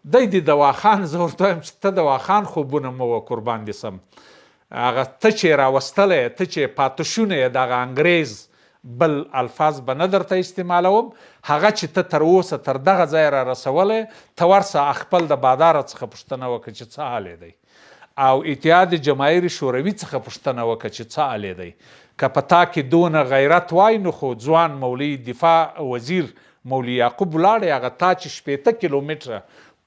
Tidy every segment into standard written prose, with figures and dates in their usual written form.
دی د دواخان زه ورته وایم چې ته دواخان خوبونه مه وه قربان دې سم، هغه ته چې راوستلی ته چې پاته شونی یې دغه انګریز بل الفاظ به نه درته استعمالوم، هغه چې ته تر اوسه تر دغه ځای را رسولی ته ورسه خپل د باداره څخه پوښتنه وکړه چې څه حال دی، او اتحاد جماهیر شوروي څخه پوښتنه وکړه چې څه حال دی. که په تا کې دونه غیرت وای نو خو ځوان مولوي دفاع وزیر مولوي یعقوب ولاړی، هغه تا چې 80 کیلومتره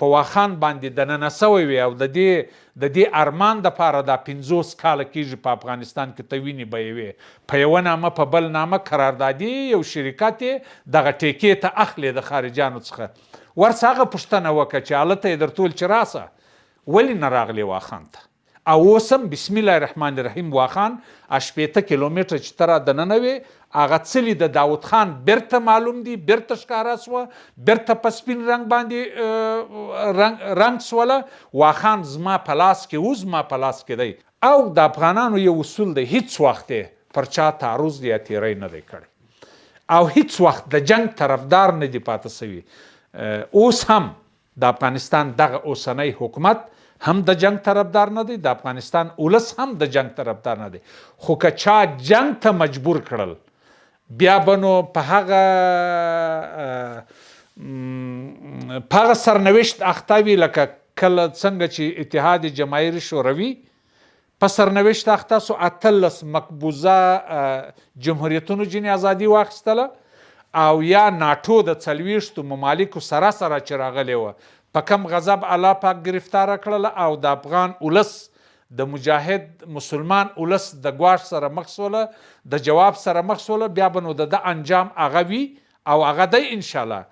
په واخان باندې دننه سوی وي او د دې ارمان دپاره دا 50 کاله کېږي په افغانستان کې ته وینې بهوې په یوه نامه په بل نامه قراردادي یو شرکت یې دغه ټیکې ته اخلي د خارجیانو څخه، ورڅه هغه پوښتنه وکړه چې هلته یې درتول چې راسه ولې نه راغلې واخان ته، او اوس هم بسم الله الرحمن الرحیم واخان 80 کیلومتره چې ته را دننه وې هغه څلي د داود خان بیرته معلوم دي، بیرته ښکاره سوه، بیرته په سپین رنګ باندې رنګ سوله. واخان زما په لاس کې و، زما په لاس کې دی، او د افغانانو یو اصول دی هیڅ وخت پر چا تعرض یا تیری نه دی کړی او هیڅ وخت د جنگ طرفدار نه دی پاته سوي. اوس هم د افغانستان دغه اوسنی حکومت هم د جنگ طرفدار نه دی، د افغانستان ولس هم د جنگ طرفدار نه دی، خو که چا جنگ ته مجبور کړل بیا به نو په هغه سرنوشت اخته وي لکه کله څنګه چې اتحاد جماهیر شوروي په سرنوشت اخته سو 18 مقبوضه جمهوریتونو ځینې ازادي واخیستله، او یا ناټو د 40 ممالکو سره چې راغلی وه په کم غضب الله پاک گرفتاره کړله او د افغان ولس د مجاهد مسلمان ولس د ګواښ سره مخ سوله، د جواب سره مخ سوله، بیا به نو د انجام هغه وي او هغه دی انشاءالله.